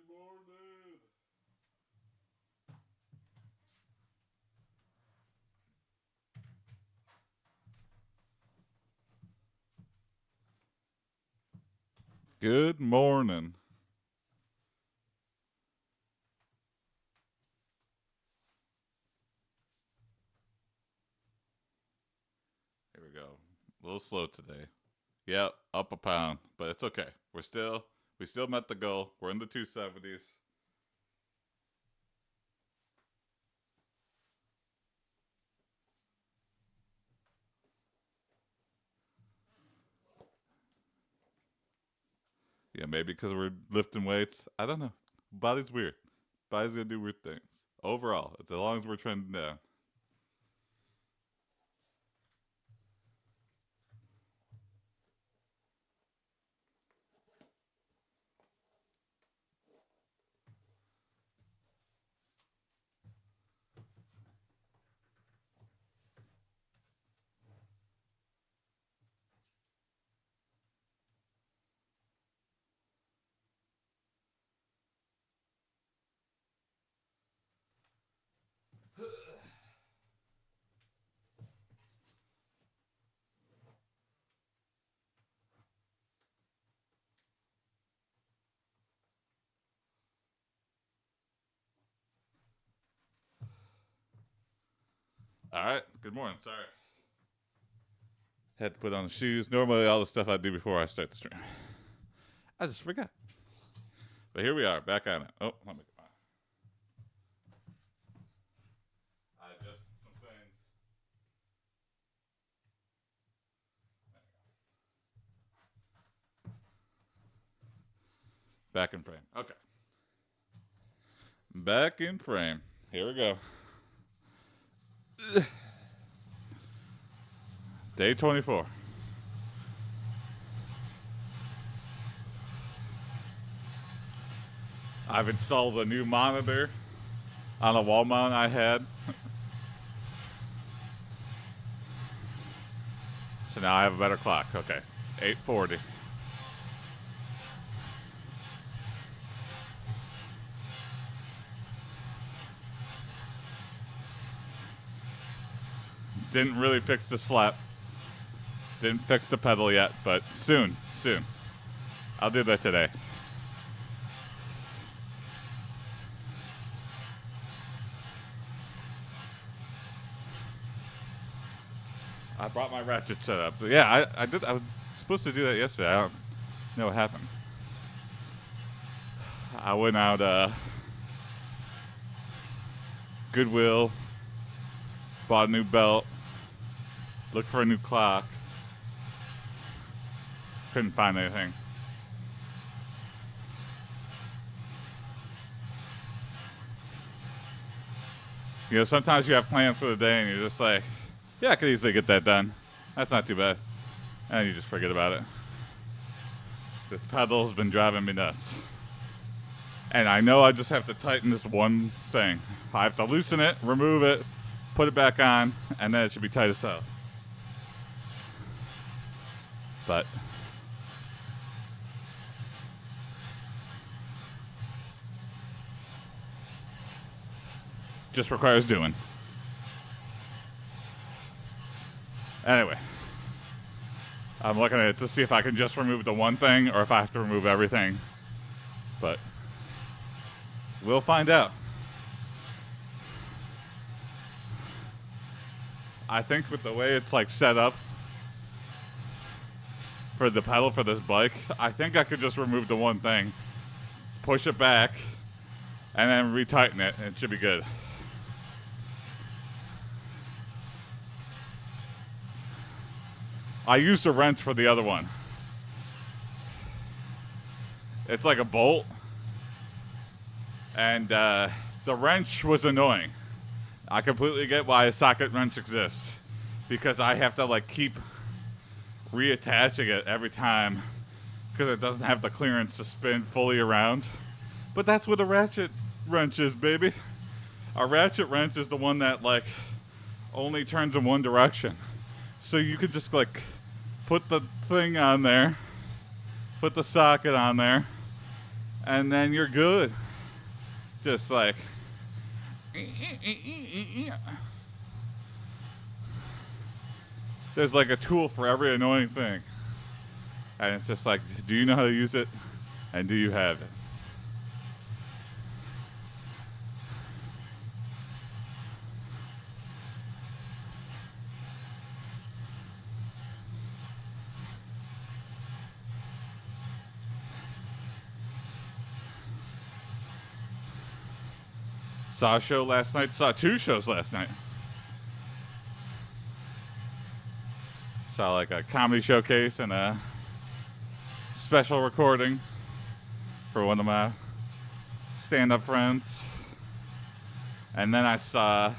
morning. Good morning. Here we go. A little slow today. Yep, up a pound, but it's okay. We still met the goal. We're in the 270s. Yeah, maybe because we're lifting weights. I don't know. Body's weird. Body's gonna do weird things. Overall, it's as long as we're trending down. All right. Good morning. Sorry. Had to put on the shoes. Normally, all the stuff I do before I start the stream. I just forgot. But here we are, back on it. Oh, let me get mine. I adjusted some things. Back in frame. Okay. Back in frame. Here we go. Day 24. I've installed a new monitor on a wall mount I had. So now I have a better clock. Okay. 8:40. Didn't really fix the slap. Didn't fix the pedal yet, but soon. I'll do that today. I brought my ratchet set up. But yeah, I did. I was supposed to do that yesterday. I don't know what happened. I went out Goodwill, bought a new belt, looked for a new clock. Couldn't find anything. You know, sometimes you have plans for the day and you're just like, yeah, I could easily get that done. That's not too bad. And you just forget about it. This pedal's been driving me nuts. And I know I just have to tighten this one thing. I have to loosen it, remove it, put it back on, and then it should be tight as hell. But just requires doing. Anyway, I'm looking at it to see if I can just remove the one thing or if I have to remove everything. But we'll find out. I think with the way it's like set up for the pedal for this bike, I think I could just remove the one thing, push it back, and then retighten it, and it should be good. I used a wrench for the other one. It's like a bolt, and the wrench was annoying. I completely get why a socket wrench exists, because I have to like keep reattaching it every time because it doesn't have the clearance to spin fully around. But that's what a ratchet wrench is, baby. A ratchet wrench is the one that like only turns in one direction. So you could just like put the thing on there, put the socket on there, and then you're good. Just like there's like a tool for every annoying thing. And it's just like, do you know how to use it? And do you have it? Saw a show last night. Saw 2 shows last night. Saw like a comedy showcase and a special recording for one of my stand-up friends. And then I saw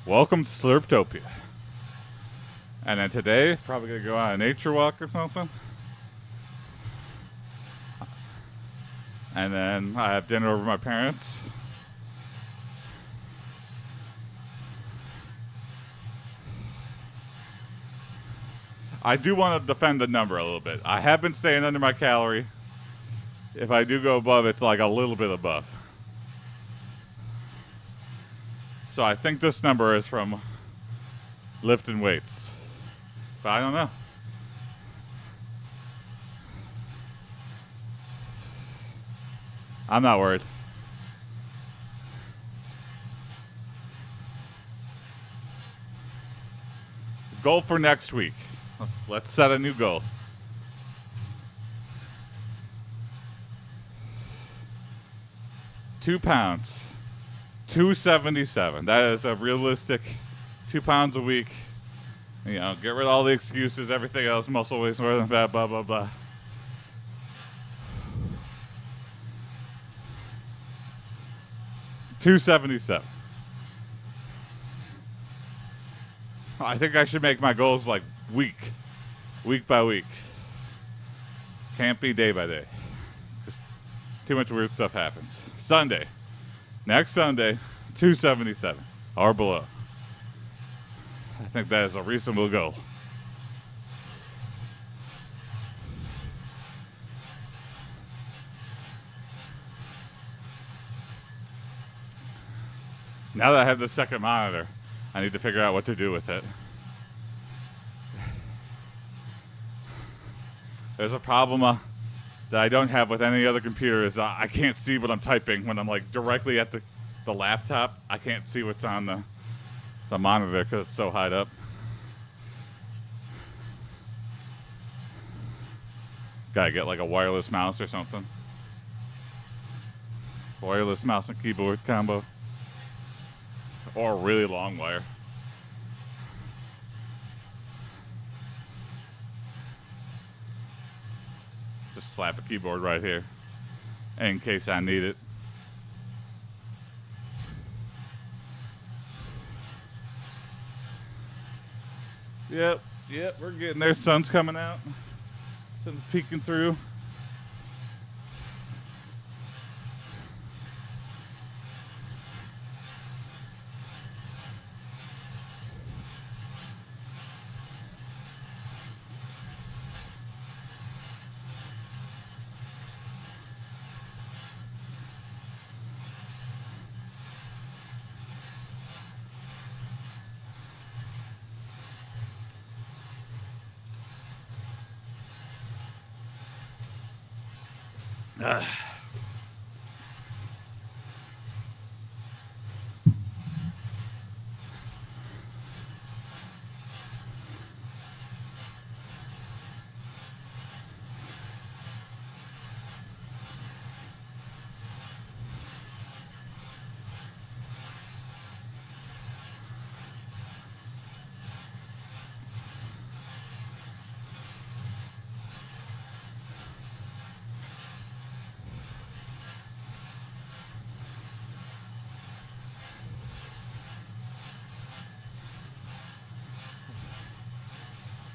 Welcome to Slurptopia. And then today, probably gonna go on a nature walk or something. And then I have dinner over with my parents. I do want to defend the number a little bit. I have been staying under my calorie. If I do go above, it's like a little bit above. So I think this number is from lifting weights. But I don't know. I'm not worried. Goal for next week. Let's set a new goal. £2. 277. That is a realistic 2 pounds a week. You know, get rid of all the excuses, everything else, muscle waste more than fat, blah, blah, blah. $277. I think I should make my goals like week by week. Can't be day by day. Just too much weird stuff happens. Sunday. Next Sunday, 277 or below. I think that is a reasonable goal. Now that I have the second monitor, I need to figure out what to do with it. There's a problem that I don't have with any other computer is I can't see what I'm typing when I'm like directly at the laptop. I can't see what's on the monitor because it's so high up. Gotta get like a wireless mouse or something. Wireless mouse and keyboard combo. Or a really long wire. Just slap a keyboard right here in case I need it. Yep, we're getting there. Sun's coming out. Sun's peeking through.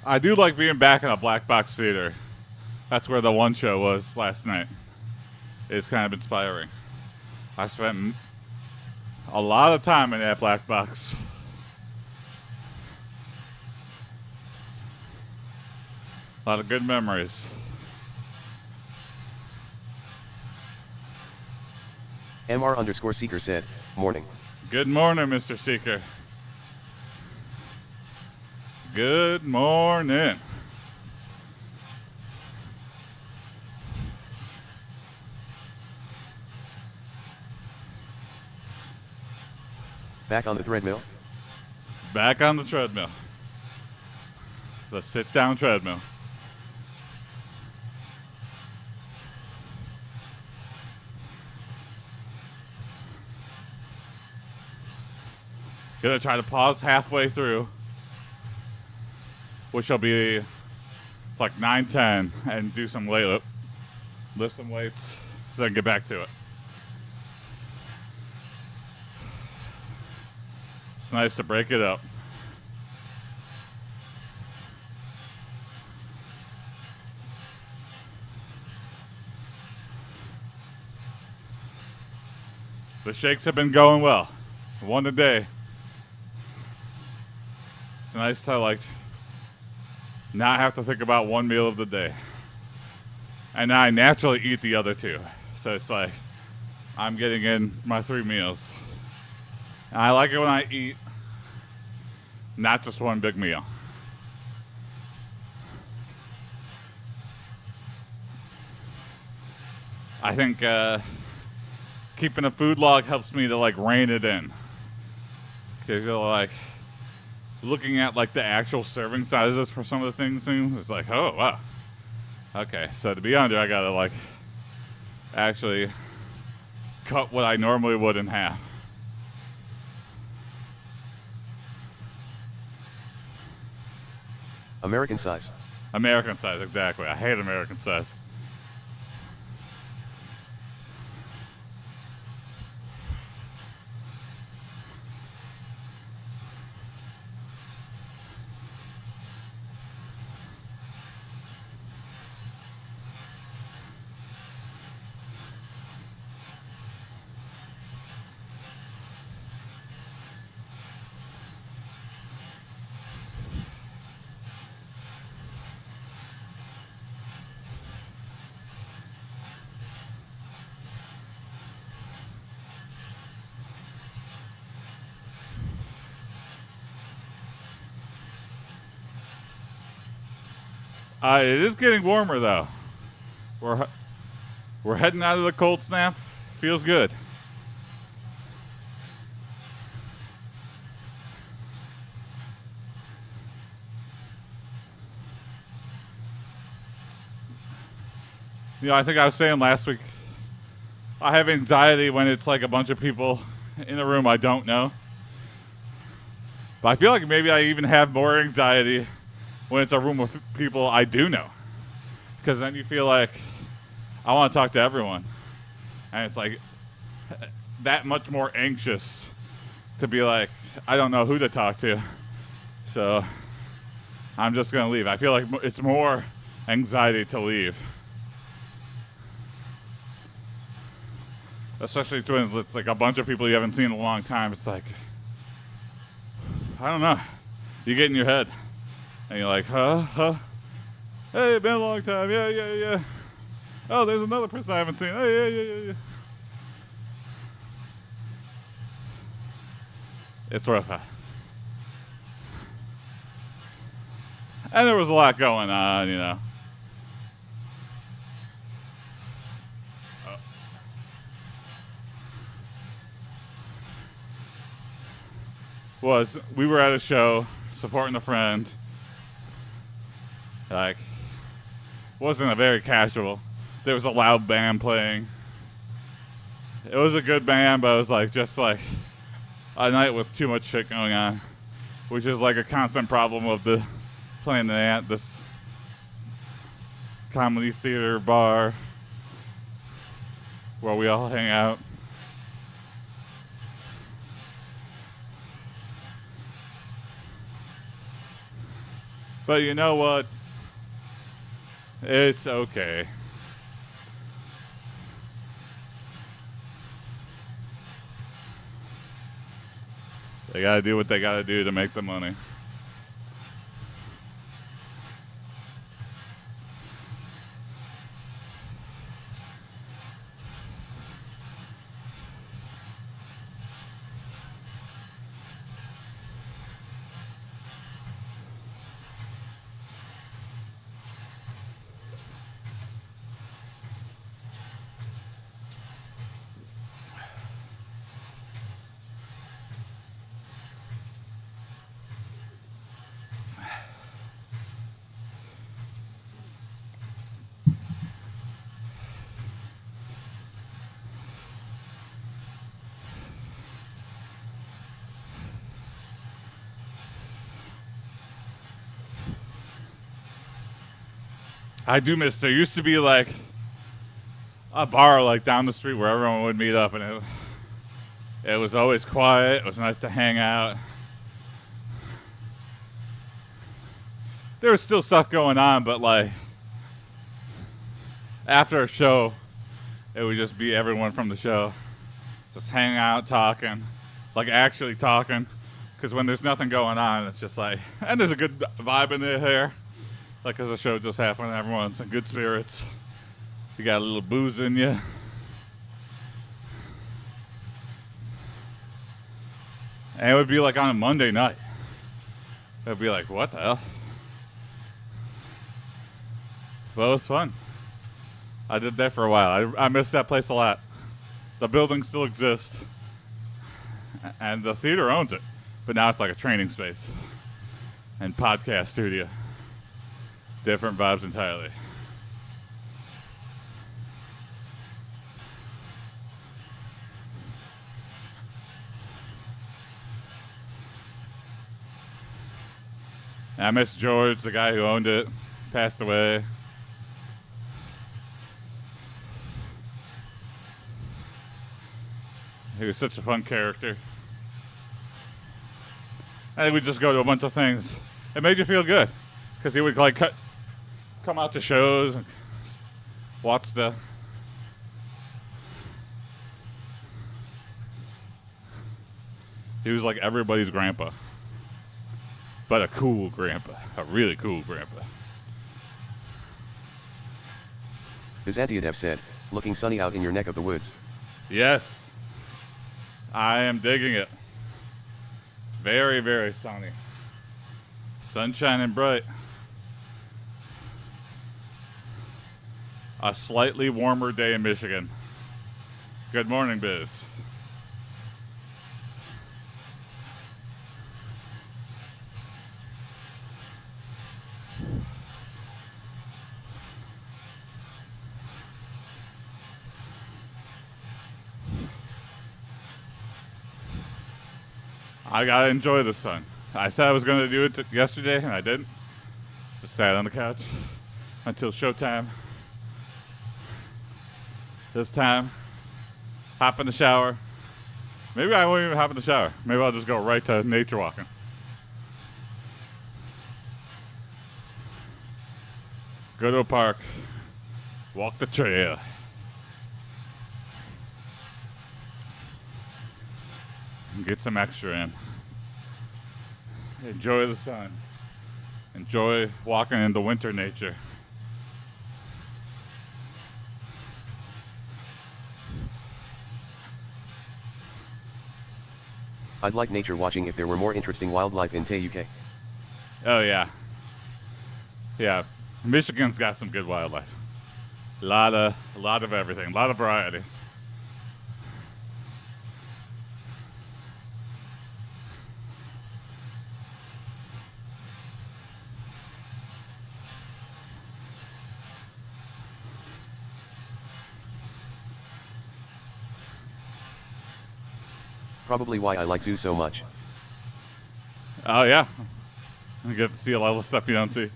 I do like being back in a black box theater. That's where the one show was last night. It's kind of inspiring. I spent a lot of time in that black box. A lot of good memories. MR_Seeker said, morning. Good morning, Mr. Seeker. Good morning. Back on the treadmill? Back on the treadmill. The sit-down treadmill. Gonna try to pause halfway through, which will be like 9:10, and do some lift some weights, then get back to it. It's nice to break it up. The shakes have been going well. One a day. It's nice to like not have to think about one meal of the day. And I naturally eat the other two. So it's like I'm getting in my 3 meals. And I like it when I eat not just one big meal. I think keeping a food log helps me to like rein it in. Because you're like looking at like the actual serving sizes for some of the things, it's like, oh wow. Okay, so to be under, I gotta like actually cut what I normally would in half. American size. American size, exactly. I hate American size. It is getting warmer though. We're heading out of the cold snap. Feels good. You know, I think I was saying last week, I have anxiety when it's like a bunch of people in a room I don't know. But I feel like maybe I even have more anxiety when it's a room of people I do know. Because then you feel like I want to talk to everyone. And it's like that much more anxious to be like, I don't know who to talk to. So I'm just going to leave. I feel like it's more anxiety to leave. Especially when it's like a bunch of people you haven't seen in a long time. It's like, I don't know. You get in your head. And you're like, huh? Hey, it's been a long time. Yeah. Oh, there's another person I haven't seen. Oh, yeah. It's rough. And there was a lot going on, you know. We were at a show supporting a friend. Like, wasn't a very casual. There was a loud band playing. It was a good band, but it was like just like a night with too much shit going on, which is like a constant problem of the playing at this comedy theater bar where we all hang out. But you know what? It's okay. They gotta do what they gotta do to make the money. I do miss. There used to be like a bar like down the street where everyone would meet up, and it was always quiet. It was nice to hang out. There was still stuff going on, but like after a show, it would just be everyone from the show just hanging out, talking, like actually talking. Because when there's nothing going on, it's just like, and there's a good vibe in the here. Like, because the show just happened, everyone's in good spirits. You got a little booze in you. And it would be like on a Monday night. It would be like, what the hell? Well, it was fun. I did that for a while. I missed that place a lot. The building still exists. And the theater owns it. But now it's like a training space and podcast studio. Different vibes entirely. And I miss George, the guy who owned it, passed away. He was such a fun character. And we'd just go to a bunch of things. It made you feel good, because he would like come out to shows and watch the. He was like everybody's grandpa, but a cool grandpa, a really cool grandpa. His Antiedev said, looking sunny out in your neck of the woods. Yes, I am digging it. Very, very sunny. Sun shining bright. A slightly warmer day in Michigan. Good morning, Biz. I gotta enjoy the sun. I said I was gonna do it yesterday, and I didn't. Just sat on the couch until showtime. This time, hop in the shower. Maybe I won't even hop in the shower. Maybe I'll just go right to nature walking. Go to a park. Walk the trail. Get some extra in. Enjoy the sun. Enjoy walking in the winter nature. I'd like nature watching if there were more interesting wildlife in UK. Oh yeah. Yeah. Michigan's got some good wildlife. A lot of everything. A lot of variety. Probably why I like zoo so much. Oh yeah. You get to see a lot of stuff you don't see.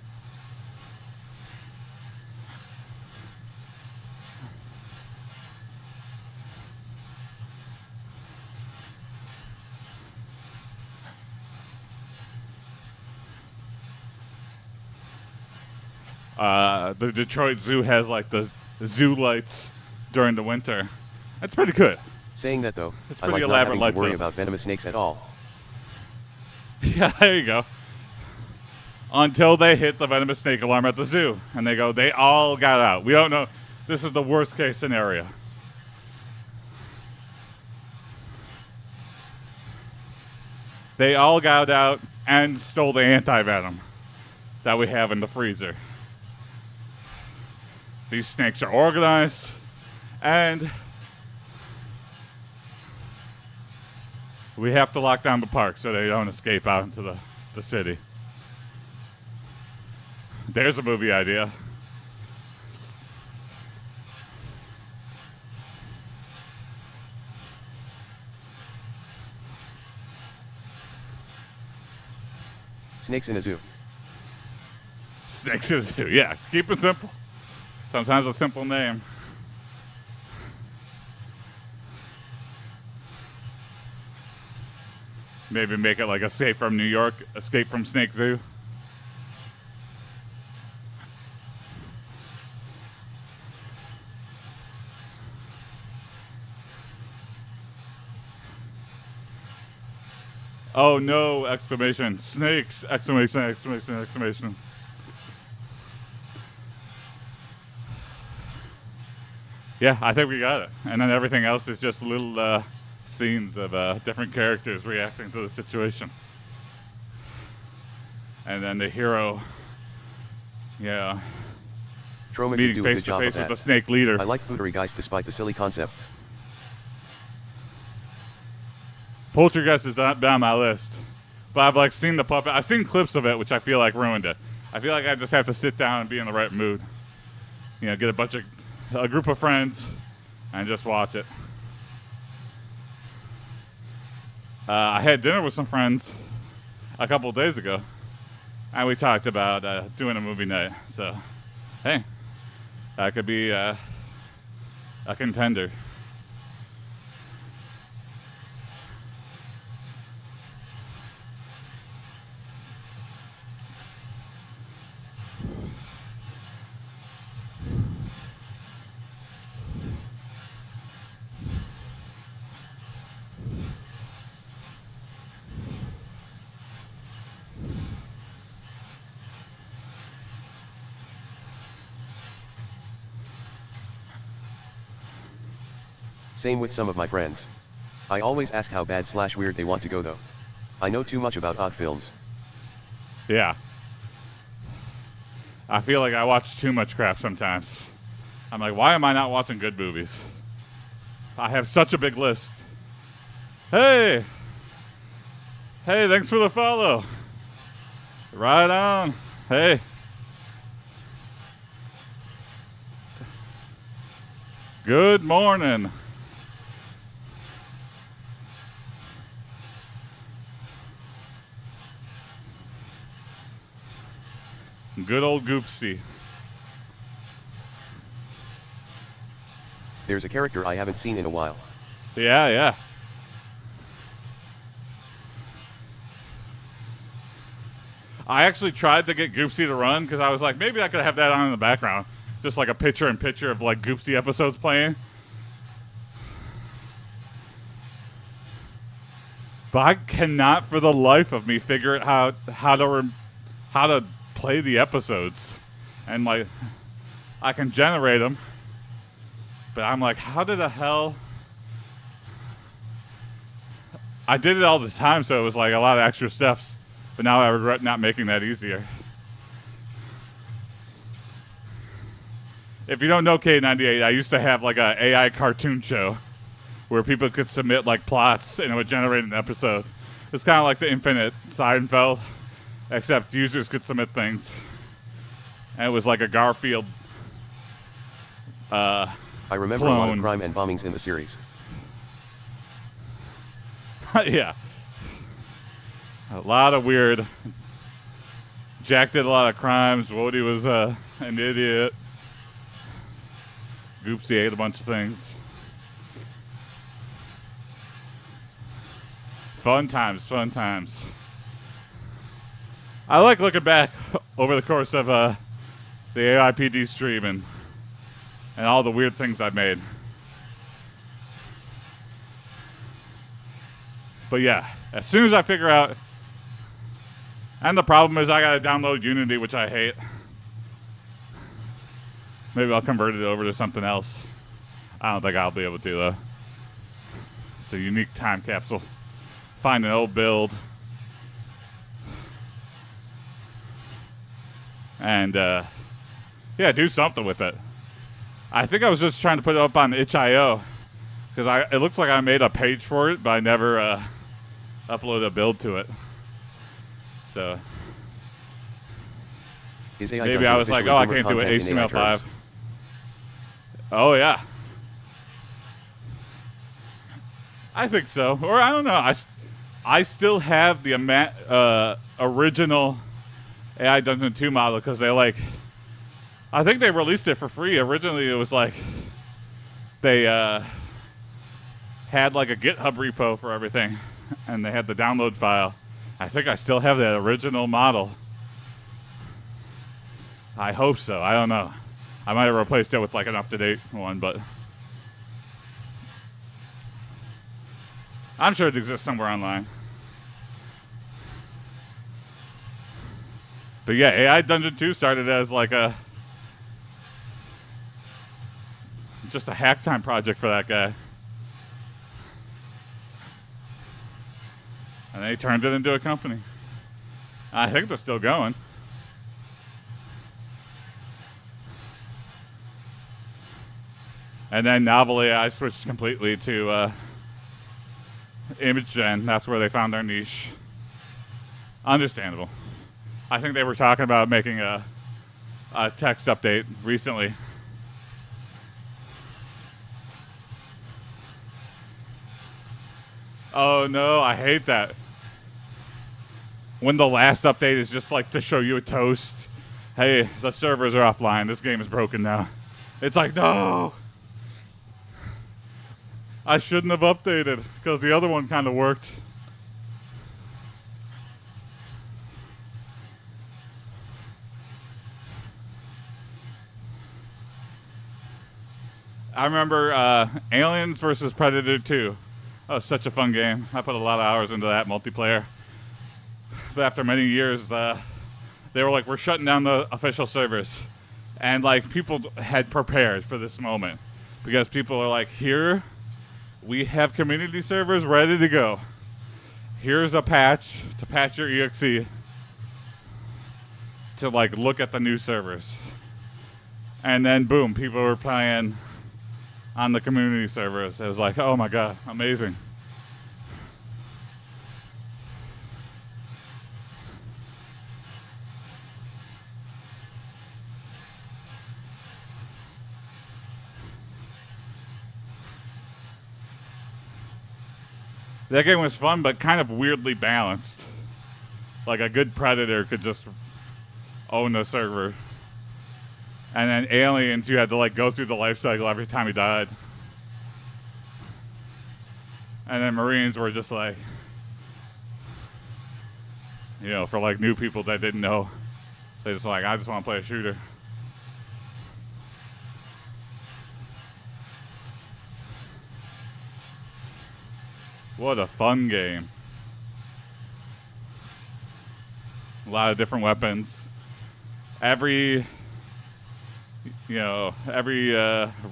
The Detroit Zoo has like the zoo lights during the winter. That's pretty good. Saying that though, It's I pretty like not elaborate having lights to worry up. about venomous snakes at all. Yeah, there you go. Until they hit the venomous snake alarm at the zoo. And they go, they all got out. We don't know. This is the worst case scenario. They all got out and stole the anti-venom that we have in the freezer. These snakes are organized, and we have to lock down the park so they don't escape out into the city. There's a movie idea. Snakes in a zoo. Snakes in a zoo. Yeah, keep it simple. Sometimes a simple name. Maybe make it like Escape from New York, Escape from Snake Zoo. Oh no, exclamation. Snakes, exclamation, exclamation, exclamation. Yeah, I think we got it. And then everything else is just little scenes of different characters reacting to the situation. And then the hero, yeah, Troman meeting could do a face good to job face of with that. the snake leader. I like Bootery guys despite the silly concept. Poltergeist is not down my list, but I've like seen the puppet. I've seen clips of it, which I feel like ruined it. I feel like I just have to sit down and be in the right mood. You know, get a group of friends, and just watch it. I had dinner with some friends a couple of days ago, and we talked about doing a movie night. So, hey, that could be a contender. Same with some of my friends. I always ask how bad/weird they want to go though. I know too much about odd films. Yeah. I feel like I watch too much crap sometimes. I'm like, why am I not watching good movies? I have such a big list. Hey! Hey, thanks for the follow. Right on. Hey. Good morning. Good old Goopsie. There's a character I haven't seen in a while. Yeah, yeah. I actually tried to get Goopsie to run because I was like, maybe I could have that on in the background. Just like a picture-in-picture of like Goopsie episodes playing. But I cannot for the life of me figure out how to play the episodes. And like, I can generate them. But I'm like, how did the hell? I did it all the time, so it was like a lot of extra steps. But now I regret not making that easier. If you don't know K98, I used to have like a AI cartoon show where people could submit like plots and it would generate an episode. It's kind of like the Infinite Seinfeld, except users could submit things. And it was like a Garfield I remember clone. a lot of crime and bombings in the series. Yeah. A lot of weird. Jack did a lot of crimes. Wody was an idiot. Goopsie ate a bunch of things. Fun times, fun times. I like looking back over the course of the AiPD stream and all the weird things I've made. But yeah, as soon as I figure out, and the problem is I gotta download Unity, which I hate. Maybe I'll convert it over to something else. I don't think I'll be able to though. It's a unique time capsule. Find an old build. And yeah, do something with it. I think I was just trying to put it up on itch.io because it looks like I made a page for it, but I never uploaded a build to it. So maybe I was like, oh, I can't do it HTML5. Oh yeah, I think so. Or I don't know. I still have the original AI Dungeon 2 model because they like I think they released it for free. Originally, it was like they had like a GitHub repo for everything, and they had the download file. I think I still have that original model. I hope so. I don't know. I might have replaced it with like an up-to-date one, but I'm sure it exists somewhere online. But yeah, AI Dungeon 2 started as like just a hack time project for that guy. And they turned it into a company. I think they're still going. And then Novel AI switched completely to image gen. That's where they found their niche. Understandable. I think they were talking about making a text update recently. Oh no, I hate that. When the last update is just like to show you a toast. Hey, the servers are offline. This game is broken now. It's like, no. I shouldn't have updated because the other one kind of worked. I remember Aliens versus Predator 2. That was such a fun game. I put a lot of hours into that multiplayer. But after many years, they were like, we're shutting down the official servers. And like people had prepared for this moment. Because people are like, here, we have community servers ready to go. Here's a patch to patch your exe to like look at the new servers. And then boom, people were playing on the community servers. It was like, oh my god, amazing. That game was fun, but kind of weirdly balanced. Like a good Predator could just own the server. And then Aliens, you had to like go through the life cycle every time he died. And then Marines were just like, you know, for like new people that didn't know. They just like, I just want to play a shooter. What a fun game. A lot of different weapons. Every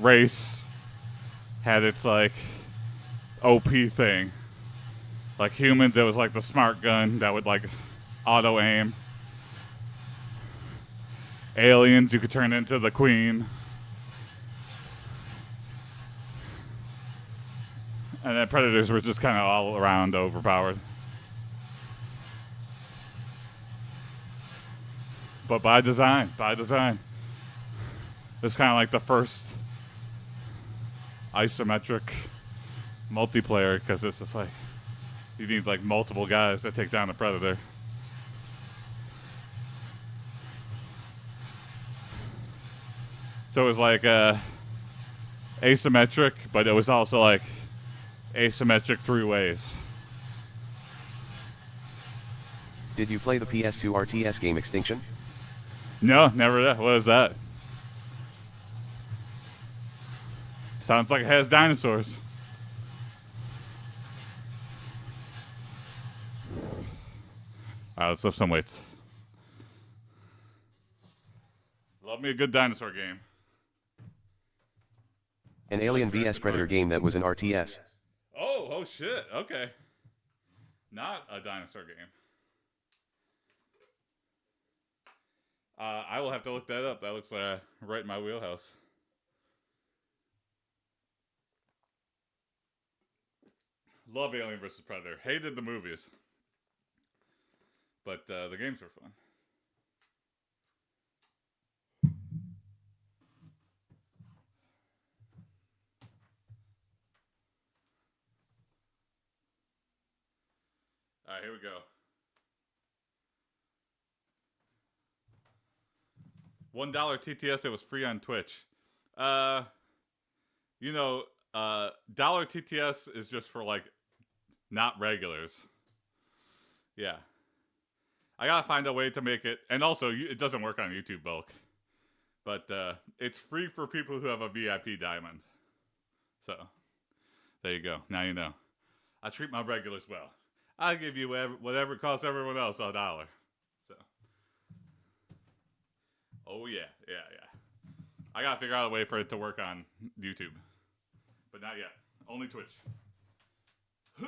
race had its like OP thing. Like humans, it was like the smart gun that would like auto aim. Aliens, you could turn into the queen. And then Predators were just kind of all around overpowered. But by design. It's kind of like the first isometric multiplayer because it's just like you need like multiple guys to take down a Predator. So it was like asymmetric, but it was also like asymmetric 3 ways. Did you play the PS2 RTS game Extinction? No, never that. What is that? Sounds like it has dinosaurs. Alright, let's lift some weights. Love me a good dinosaur game. An Alien vs Predator game that was an RTS. Oh shit, okay. Not a dinosaur game. I will have to look that up. That looks right in my wheelhouse. Love Alien vs. Predator. Hated the movies. But the games were fun. Alright, here we go. $1 TTS. It was free on Twitch. You know, dollar TTS is just for like not regulars. Yeah, I gotta find a way to make it, and also it doesn't work on YouTube bulk, but it's free for people who have a VIP diamond. So there you go. Now you know. I treat my regulars well. I give you whatever costs everyone else $1. So, oh yeah. I gotta figure out a way for it to work on YouTube, but not yet. Only Twitch. 2,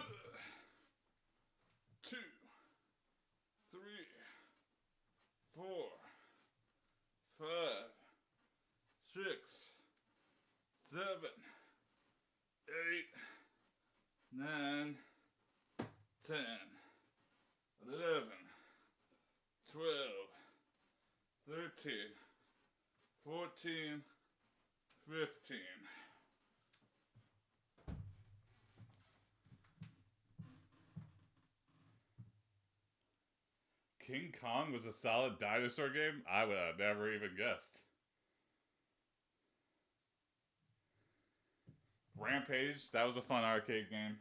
3, 4, 5, 6, 7, 8, 9, 10, 11, 12, 13, 14, 15. King Kong was a solid dinosaur game? I would have never even guessed. Rampage, that was a fun arcade game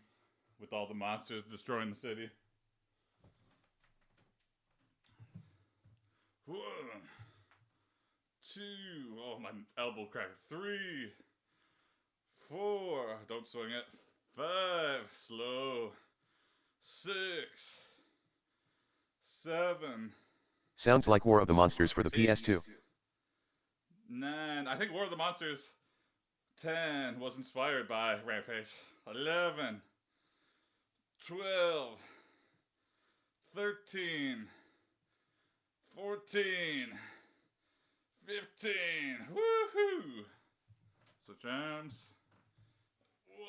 with all the monsters destroying the city. 1, 2, oh my elbow cracked. 3, 4, don't swing it. 5, slow. 6, 7. Sounds like War of the Monsters for the 8, PS2. 9. I think War of the Monsters 10 was inspired by Rampage. 11, 12, 13, 14, 15. Woohoo! Switch arms. 1,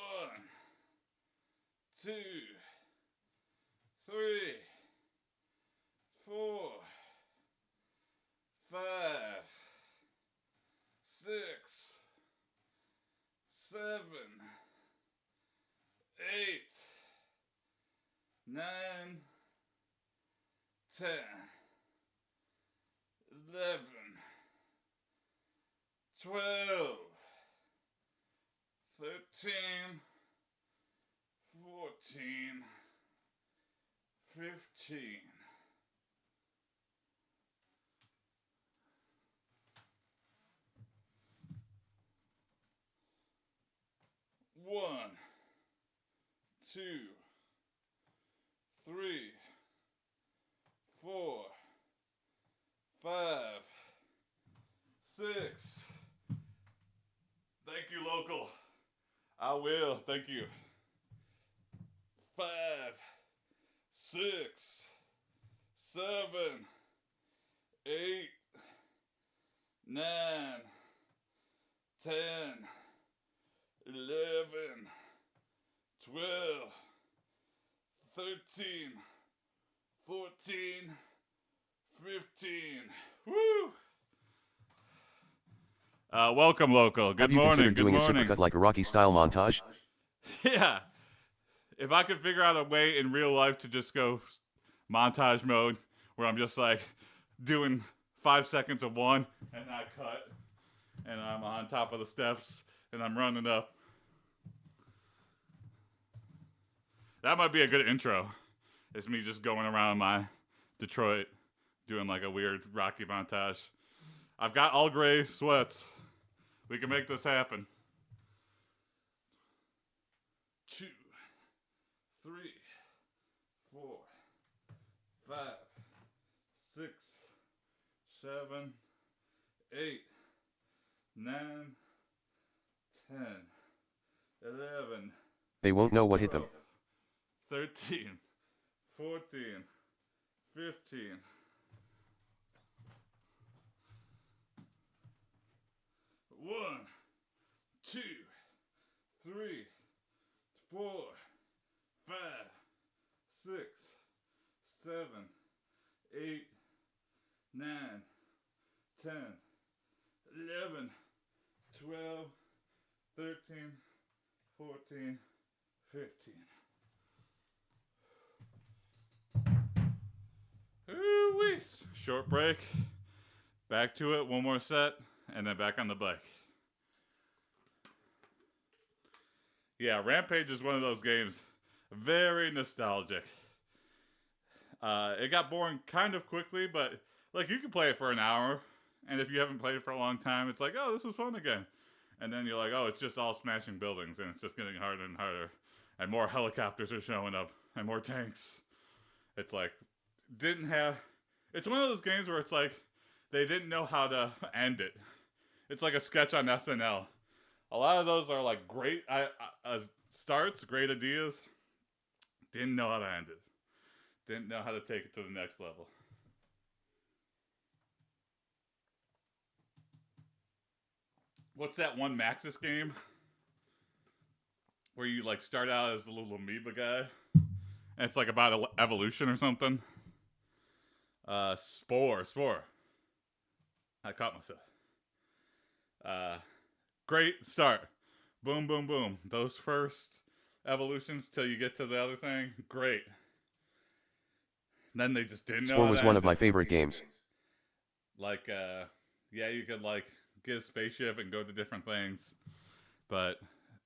2, 3, 4, 5, 6, 7, 8, 9, 10, 11, 12, 13, 14, 15. One, 2, 3, 4, 5, 6. Thank you, local. I will. Thank you. 5, 6, 7, 8, 9, 10, 11, 12, 13, 14, 15. Woo! Welcome, local. Good Have you morning. considered Good doing morning. a supercut like a Rocky-style montage? Yeah. If I could figure out a way in real life to just go montage mode where I'm just like doing 5 seconds of one and I cut and I'm on top of the steps and I'm running up. That might be a good intro. It's me just going around my Detroit doing like a weird Rocky montage. I've got all gray sweats. We can make this happen. 2, 3, 4, 5, 6, 7, 8, 9, 10, 11. They won't know what hit them. 13, 14, 15. One, 2, 3, 4, 5, 6, 7, 8, 9, 10, 11, 12, 13, 14, 15. Ooh-wee. Short break. back to it, one more set, and then back on the bike. Yeah, Rampage is one of those games, very nostalgic. It got boring kind of quickly, but like you can play it for an hour, and if you haven't played it for a long time, it's like, oh, this was fun again. And then you're like, oh, it's just all smashing buildings, and it's just getting harder and harder. And more helicopters are showing up, and more tanks. It's like, didn't have... It's one of those games where it's like, they didn't know how to end it. It's like a sketch on SNL. A lot of those are like great starts, great ideas. Didn't know how to end it. Didn't know how to take it to the next level. What's that one Maxis game? Where you like start out as the little amoeba guy? And it's like about evolution or something. Spore. I caught myself. Great start. Boom, boom, boom. Those first evolutions till you get to the other thing, great. Then they just didn't know. Spore was one of my favorite games. Like, yeah, you could like get a spaceship and go to different things, but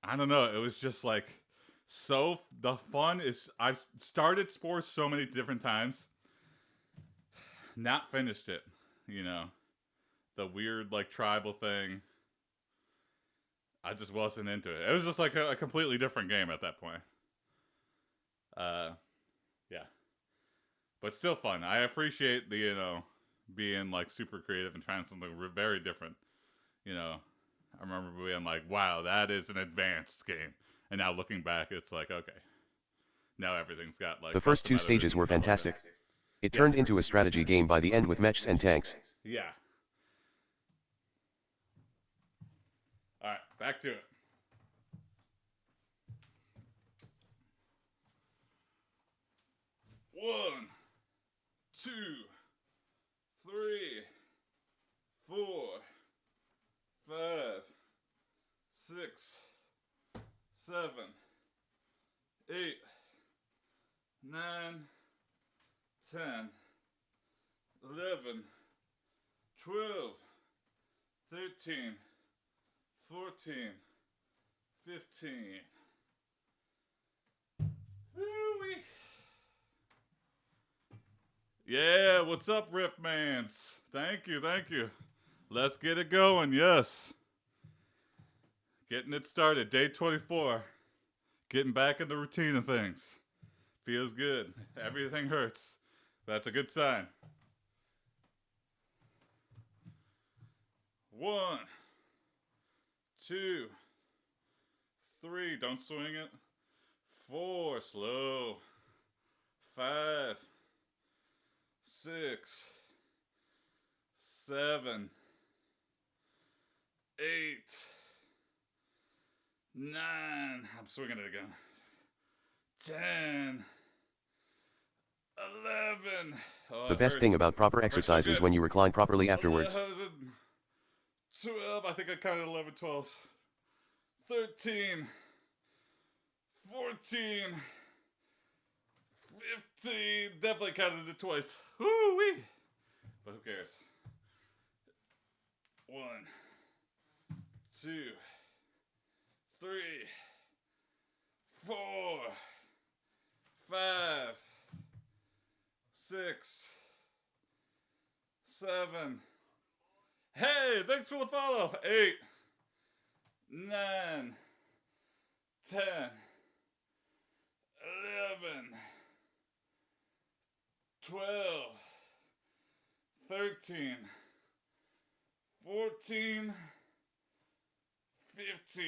I don't know. It was just like so. The fun is I've started Spore so many different times, not finished it. You know, the weird like tribal thing. I just wasn't into it. It was just like a completely different game at that point. Yeah. But still fun. I appreciate the, you know, being like super creative and trying something very different. You know, I remember being like, wow, that is an advanced game. And now looking back, it's like, okay. Now everything's got like... The first two stages were fantastic. It turned into a strategy game by the end with mechs and tanks. Yeah. Alright, back to it. One, 2, 3, 4, 5, 6, 7, 8, 9, 10, 11, 12, 13, 14, 15. Woo-wee. Yeah, what's up, Ripmans? Thank you. Let's get it going, yes. Getting it started, day 24. Getting back in the routine of things. Feels good. Everything hurts. That's a good sign. 1, 2, 3, don't swing it. 4, slow. 5, 6, 7, 8, 9. I'm swinging it again. 10, 11. Oh, the best thing about proper exercise is when you recline properly afterwards. 11, 12. I think I counted 11, 12. 13, 14. 15. Definitely counted it twice. Woo-wee. But who cares? 1, 2, 3, 4, 5, 6, 7. Hey, thanks for the follow. 8, 9, 10, 11, 12, 13, 14, 15.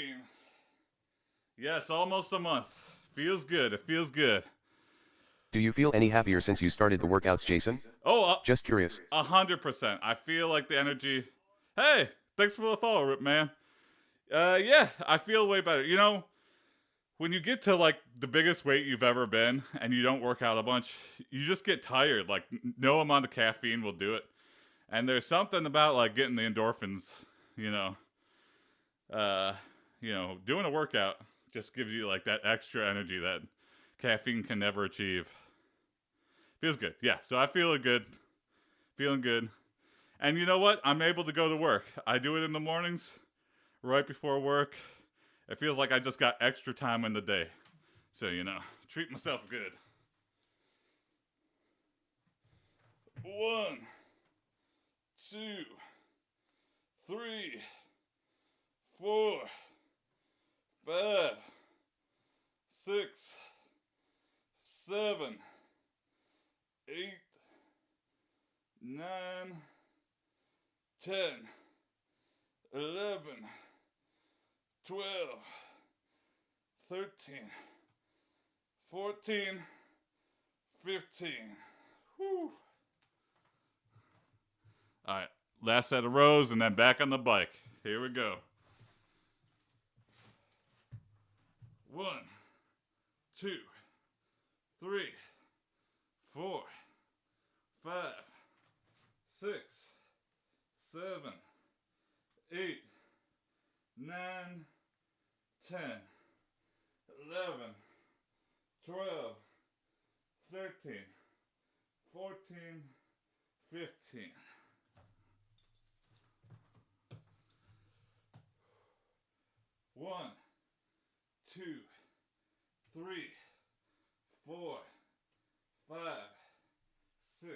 Yes, almost a month. Feels good. It feels good. Do you feel any happier since you started the workouts, Jason? Oh, just curious. 100%. I feel like the energy. Hey, thanks for the follow, Rip Man. Yeah, I feel way better. You know, when you get to like the biggest weight you've ever been and you don't work out a bunch, you just get tired. Like no amount of caffeine will do it. And there's something about like getting the endorphins, doing a workout just gives you like that extra energy that caffeine can never achieve. Feels good. Yeah, so I feel good. Feeling good. And you know what? I'm able to go to work. I do it in the mornings, right before work. It feels like I just got extra time in the day. So, treat myself good. 1, 2, 3, 4, 5, 6, 7, 8, 9, 10, 11, 12, 13, 14, 15. Whew. All right, last set of rows and then back on the bike. Here we go. 1, 2, 3, 4, 5, 6, 7, 8, 9, 10, 11, 12, 13, 14, 15. One, 2, 3, 4, 5, 6,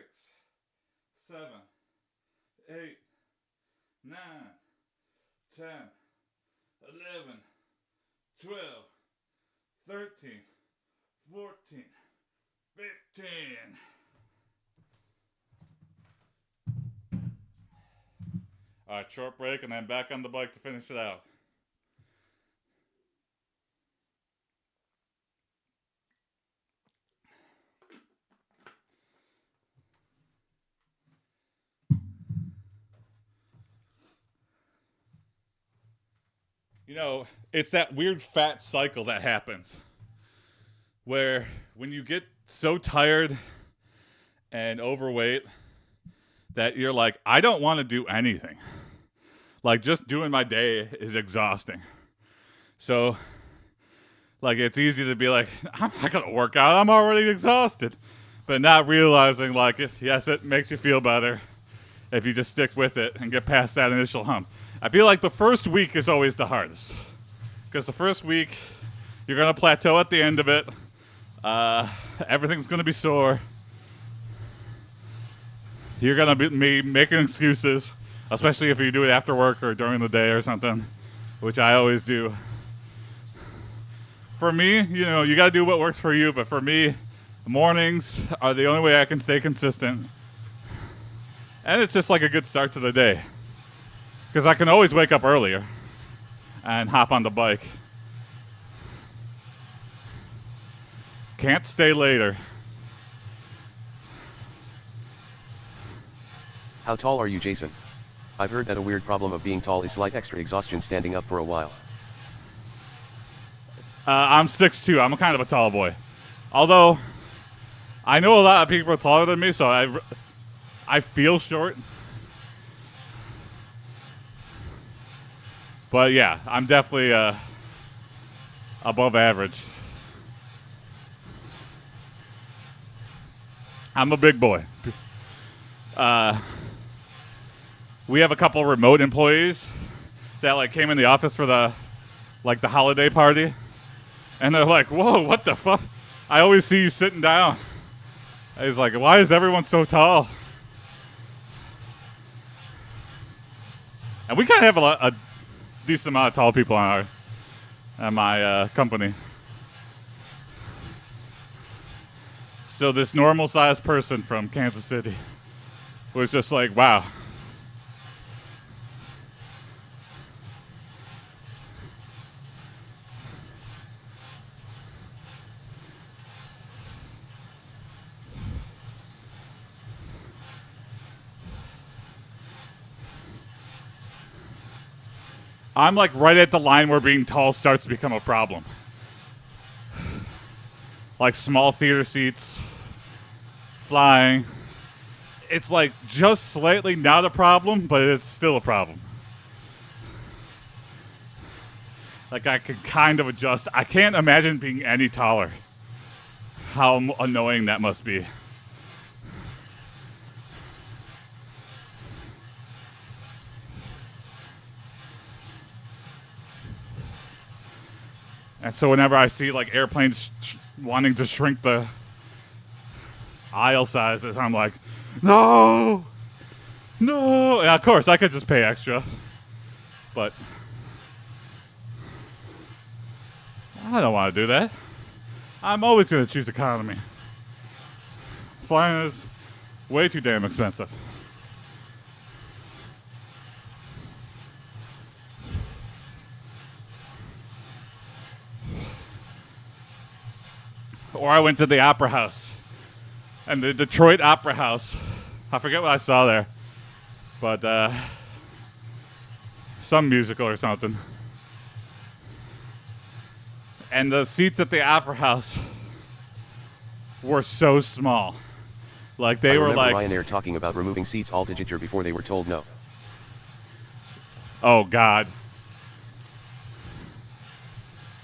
7, 8, 9, 10, 11, 12, 13, 14, 15. All right, short break and then back on the bike to finish it out. It's that weird fat cycle that happens where when you get so tired and overweight that you're like, I don't want to do anything. Like, just doing my day is exhausting. So, like, it's easy to be like, I'm not going to work out. I'm already exhausted. But not realizing, like, yes, it makes you feel better if you just stick with it and get past that initial hump. I feel like the first week is always the hardest. Because the first week, you're going to plateau at the end of it. Everything's going to be sore. You're going to be making excuses, especially if you do it after work or during the day or something, which I always do. For me, you got to do what works for you. But for me, mornings are the only way I can stay consistent. And it's just like a good start to the day. Because I can always wake up earlier and hop on the bike. Can't stay later. How tall are you, Jason? I've heard that a weird problem of being tall is slight extra exhaustion standing up for a while. I'm 6'2". I'm kind of a tall boy. Although, I know a lot of people are taller than me, so I feel short. But yeah, I'm definitely above average. I'm a big boy. We have a couple remote employees that came in the office for the holiday party, and they're like, "Whoa, what the fuck? I always see you sitting down." And he's like, "Why is everyone so tall?" And we kind of have a decent amount of tall people at my company. So this normal-sized person from Kansas City was just like, wow. I'm right at the line where being tall starts to become a problem. Like small theater seats, flying. It's just slightly not a problem, but it's still a problem. I can kind of adjust. I can't imagine being any taller. How annoying that must be. And so whenever I see like airplanes wanting to shrink the aisle sizes, I'm like, no, no. And of course, I could just pay extra, but I don't want to do that. I'm always going to choose economy. Flying is way too damn expensive. Or I went to the Opera House. And the Detroit Opera House, I forget what I saw there, but some musical or something. And the seats at the Opera House were so small. Like they were like Ryanair talking about removing seats altogether before they were told no. Oh God.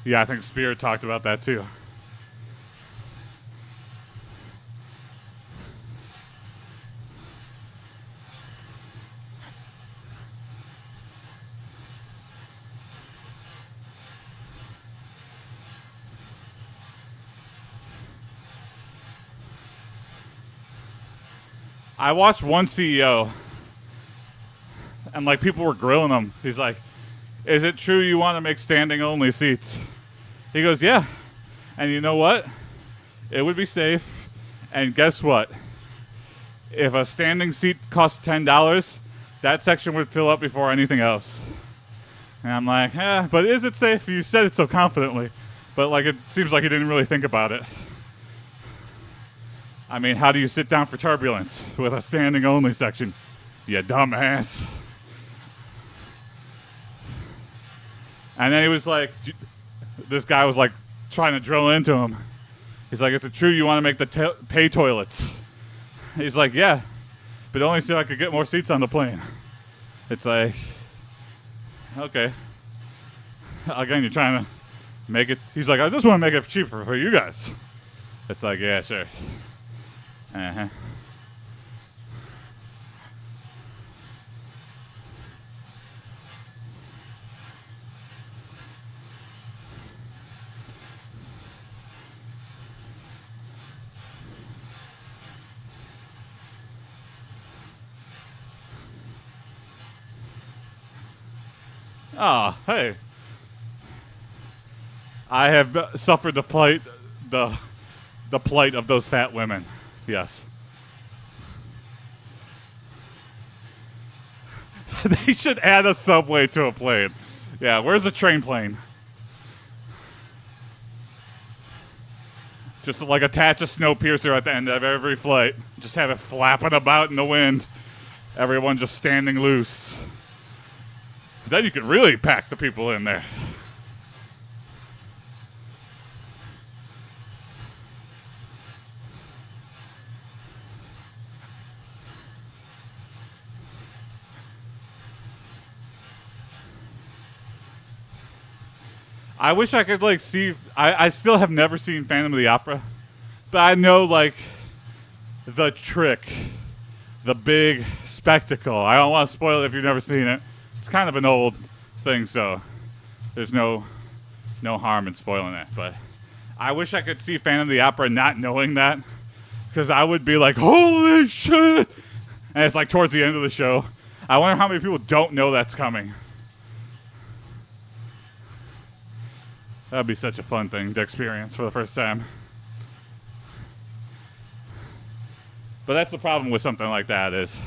Yeah, I think Spirit talked about that too. I watched one CEO, and like people were grilling him. He's like, "Is it true you want to make standing only seats?" He goes, "Yeah." And you know what? It would be safe. And guess what? If a standing seat costs $10, that section would fill up before anything else. And I'm like, but is it safe? You said it so confidently. But like it seems like you didn't really think about it. I mean, how do you sit down for turbulence with a standing only section? You dumbass. And then he was like, this guy was like trying to drill into him. He's like, is it true you want to make the pay toilets? He's like, yeah, but only so I could get more seats on the plane. It's like, okay. Again, you're trying to make it. He's like, I just want to make it cheaper for you guys. It's like, yeah, sure. Uh-huh. Oh, hey. I have suffered the plight of those fat women. Yes. They should add a subway to a plane. Yeah, where's the train plane? Just like attach a Snowpiercer at the end of every flight. Just have it flapping about in the wind. Everyone just standing loose. Then you could really pack the people in there. I wish I could like see. I still have never seen Phantom of the Opera, but I know like the trick, the big spectacle. I don't want to spoil it if you've never seen it. It's kind of an old thing, so there's no harm in spoiling it. But I wish I could see Phantom of the Opera not knowing that, because I would be like, holy shit! And it's like towards the end of the show. I wonder how many people don't know that's coming. That'd be such a fun thing to experience for the first time. But that's the problem with something like that is,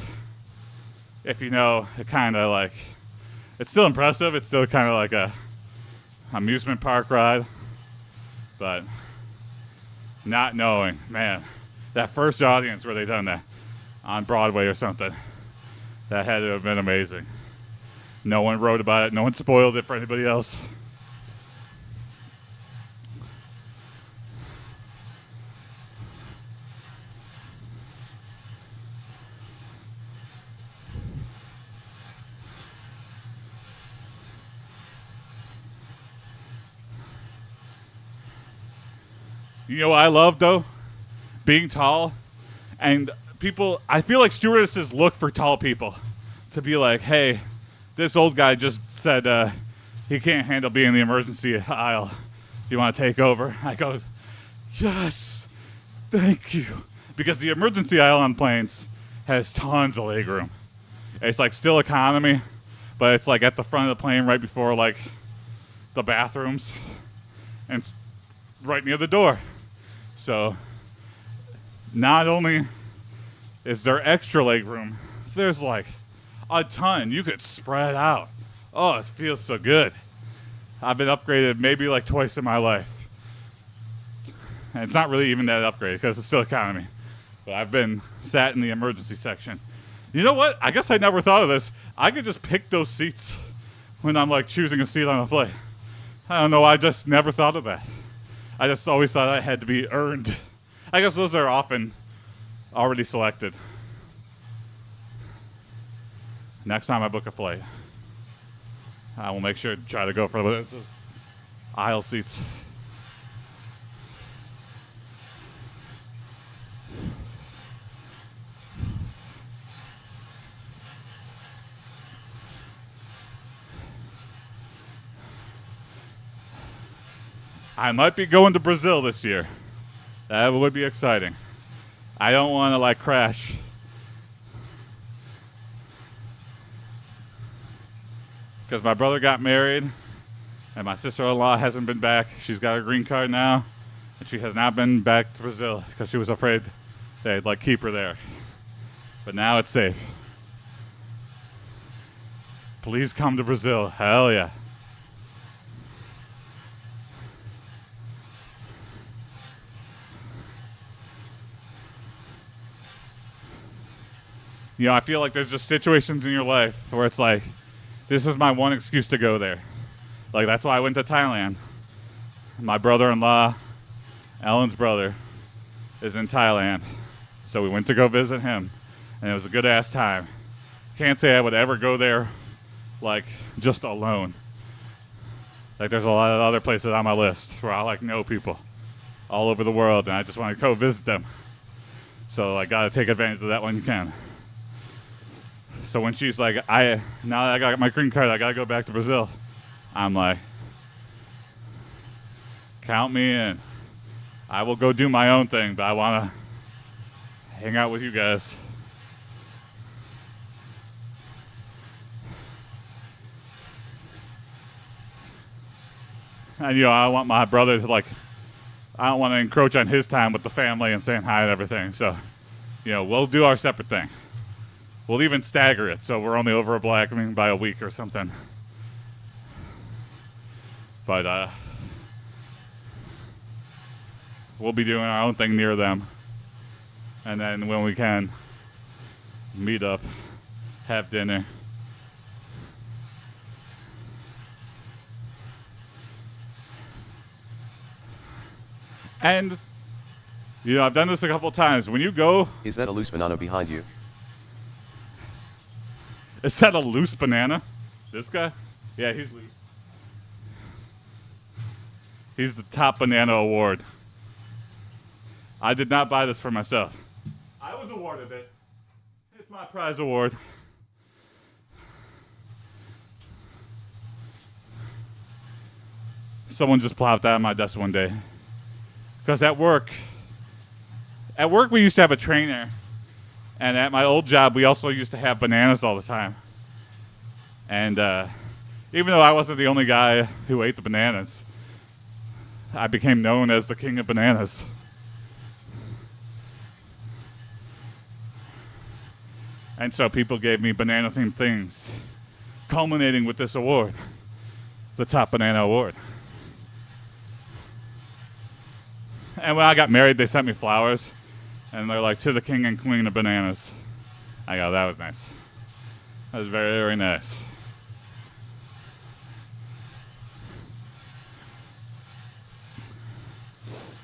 if you know, it kind of like, it's still impressive. It's still kind of like a amusement park ride. But not knowing, man, that first audience where they done that on Broadway or something, that had to have been amazing. No one wrote about it. No one spoiled it for anybody else. You know what I love, though? Being tall. And people, I feel like stewardesses look for tall people to be like, hey, this old guy just said he can't handle being in the emergency aisle. you want to take over? I go, yes, thank you. Because the emergency aisle on planes has tons of leg room. It's like still economy, but it's like at the front of the plane right before like the bathrooms and right near the door. So not only is there extra leg room, there's like a ton. You could spread out. Oh, it feels so good. I've been upgraded maybe like twice in my life. And it's not really even that upgrade because it's still economy. But I've been sat in the emergency section. You know what? I guess I never thought of this. I could just pick those seats when I'm like choosing a seat on a flight. I don't know. I just never thought of that. I just always thought it had to be earned. I guess those are often already selected. Next time I book a flight, I will make sure to try to go for those aisle seats. I might be going to Brazil this year. That would be exciting. I don't want to like crash. Because my brother got married and my sister-in-law hasn't been back. She's got a green card now and she has not been back to Brazil because she was afraid they'd like keep her there. But now it's safe. Please come to Brazil. Hell yeah. You know, I feel like there's just situations in your life where it's like, this is my one excuse to go there. Like, that's why I went to Thailand. My brother-in-law, Ellen's brother, is in Thailand. So we went to go visit him, and it was a good-ass time. Can't say I would ever go there, like, just alone. Like, there's a lot of other places on my list where I, like, know people all over the world, and I just want to go visit them. So I got to take advantage of that when you can. So when she's like, now that I got my green card, I got to go back to Brazil. I'm like, count me in. I will go do my own thing, but I want to hang out with you guys. And, you know, I want my brother to, like, I don't want to encroach on his time with the family and saying hi and everything. So, you know, we'll do our separate thing. We'll even stagger it, so we're only over by a week or something. But we'll be doing our own thing near them. And then when we can, meet up, have dinner. And, you know, I've done this a couple times. When you go... Is that a loose banana behind you? Is that a loose banana? This guy? Yeah, he's loose. He's the top banana award. I did not buy this for myself. I was awarded it. It's my prize award. Someone just plopped out on my desk one day. Because at work we used to have a trainer. And at my old job, we also used to have bananas all the time. And even though I wasn't the only guy who ate the bananas, I became known as the king of bananas. And so people gave me banana-themed things, culminating with this award, the top banana award. And when I got married, they sent me flowers. And they're like, to the king and queen of bananas. I go, that was nice. That was very, very nice.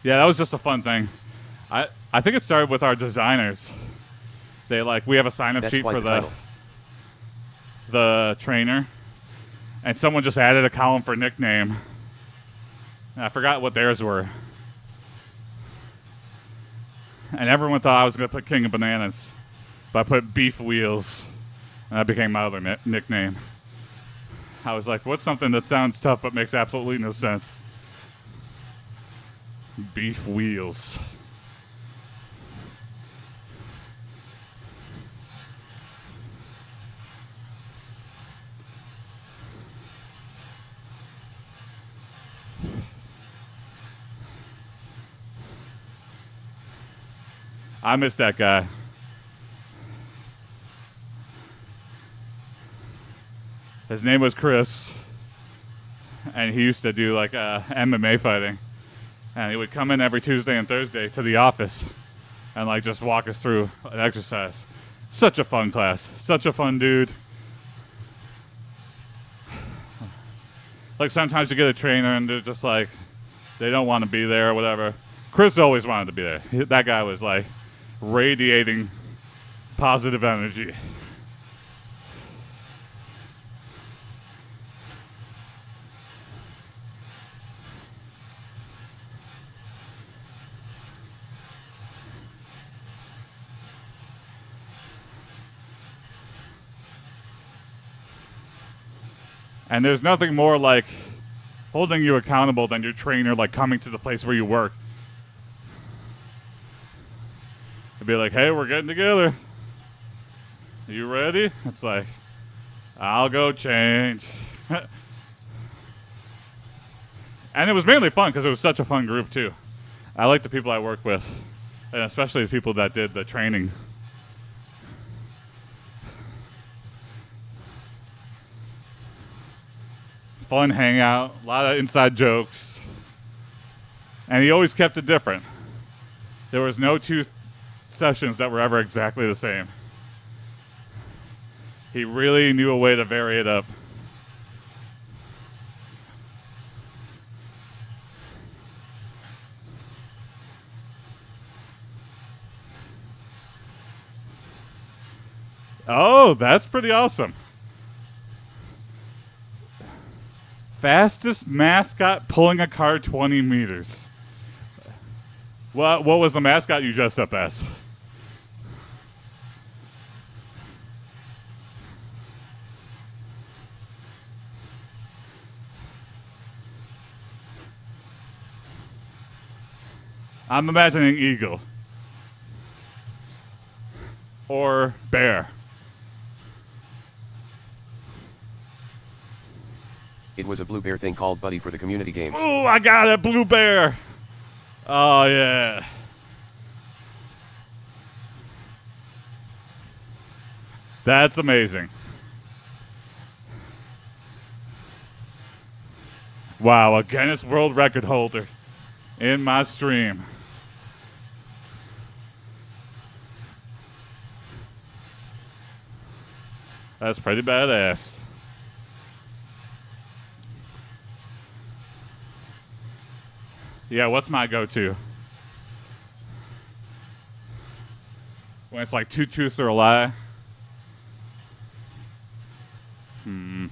Yeah, that was just a fun thing. I think it started with our designers. We have a sign-up sheet for the trainer. And someone just added a column for nickname. And I forgot what theirs were. And everyone thought I was going to put King of Bananas. But I put Beef Wheels. And that became my other nickname. I was like, what's something that sounds tough but makes absolutely no sense? Beef wheels. I miss that guy. His name was Chris, and he used to do like MMA fighting. And he would come in every Tuesday and Thursday to the office and like just walk us through an exercise. Such a fun class. Such a fun dude. Like sometimes you get a trainer and they're just like, they don't want to be there or whatever. Chris always wanted to be there. That guy was like radiating positive energy. And there's nothing more like holding you accountable than your trainer like coming to the place where you work. It'd be like, hey, we're getting together. You ready? It's like, I'll go change. And it was mainly fun because it was such a fun group too. I like the people I work with, and especially the people that did the training. Fun hangout, a lot of inside jokes. And he always kept it different. There was no two sessions that were ever exactly the same. He really knew a way to vary it up. Oh, that's pretty awesome. Fastest mascot pulling a car 20 meters. What was the mascot you dressed up as? I'm imagining eagle. Or bear. It was a blue bear thing called Buddy for the community games. Oh, I got a blue bear. Oh, yeah. That's amazing. Wow, a Guinness World Record holder in my stream. That's pretty badass. Yeah, what's my go-to? When it's like two truths or a lie? I'm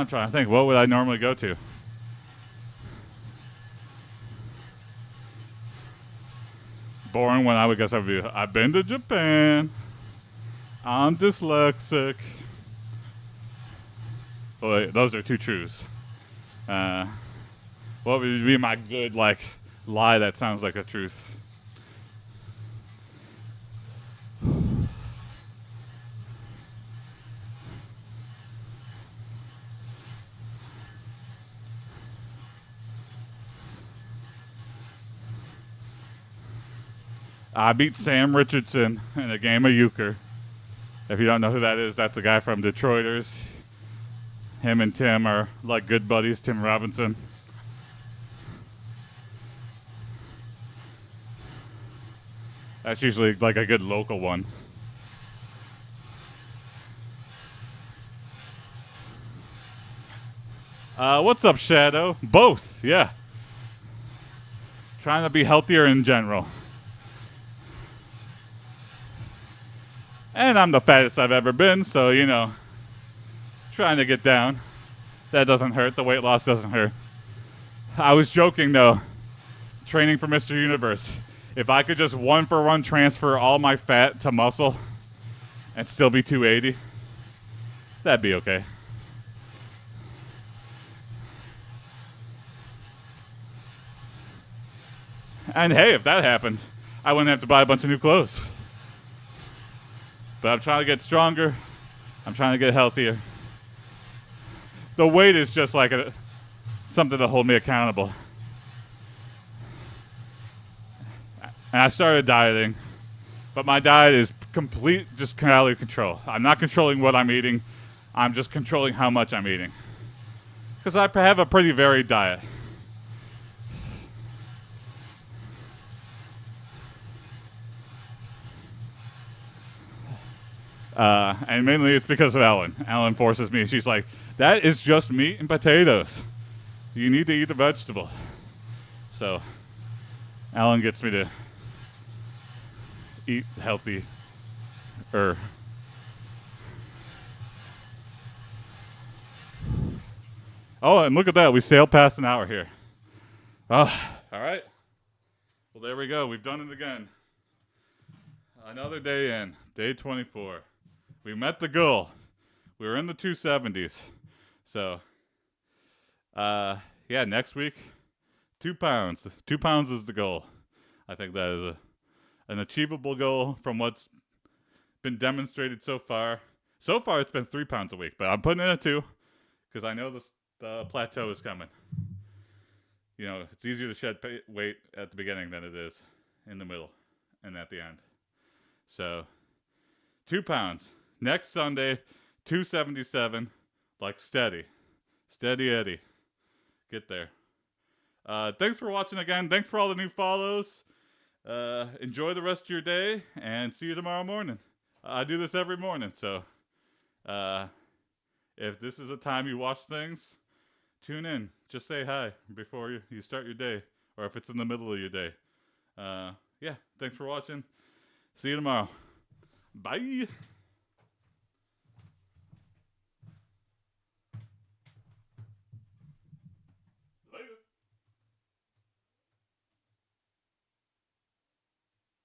trying to think. What would I normally go to? Boring one, I would guess I would be, I've been to Japan. I'm dyslexic. Well, those are two truths. What would be my good, like, lie that sounds like a truth? I beat Sam Richardson in a game of euchre. If you don't know who that is, that's the guy from Detroiters. Him and Tim are like good buddies, Tim Robinson. That's usually like a good local one. What's up, Shadow? Both, yeah. Trying to be healthier in general. And I'm the fattest I've ever been, so, you know, trying to get down. That doesn't hurt. The weight loss doesn't hurt. I was joking, though. Training for Mr. Universe. If I could just one-for-one transfer all my fat to muscle and still be 280, that'd be okay. And hey, if that happened, I wouldn't have to buy a bunch of new clothes. But I'm trying to get stronger. I'm trying to get healthier. The weight is just like something to hold me accountable. And I started dieting, but my diet is complete, just calorie control. I'm not controlling what I'm eating. I'm just controlling how much I'm eating. Because I have a pretty varied diet. And mainly it's because of Ellen. Ellen forces me. She's like, that is just meat and potatoes. You need to eat the vegetable. So Ellen gets me to eat healthy. Oh, and look at that. We sailed past an hour here. Oh, all right. Well, there we go. We've done it again. Another day in. Day 24. We met the goal. We were in the 270s. So, yeah, next week, 2 pounds. 2 pounds is the goal. I think that is an achievable goal from what's been demonstrated so far. So far, it's been 3 pounds a week, but I'm putting in a 2 because I know the plateau is coming. You know, it's easier to shed weight at the beginning than it is in the middle and at the end. So, 2 pounds. Next Sunday, 277, like steady. Steady Eddie. Get there. Thanks for watching again. Thanks for all the new follows. Enjoy the rest of your day, and see you tomorrow morning. I do this every morning, so if this is a time you watch things, tune in. Just say hi before you start your day, or if it's in the middle of your day. Yeah, thanks for watching. See you tomorrow. Bye.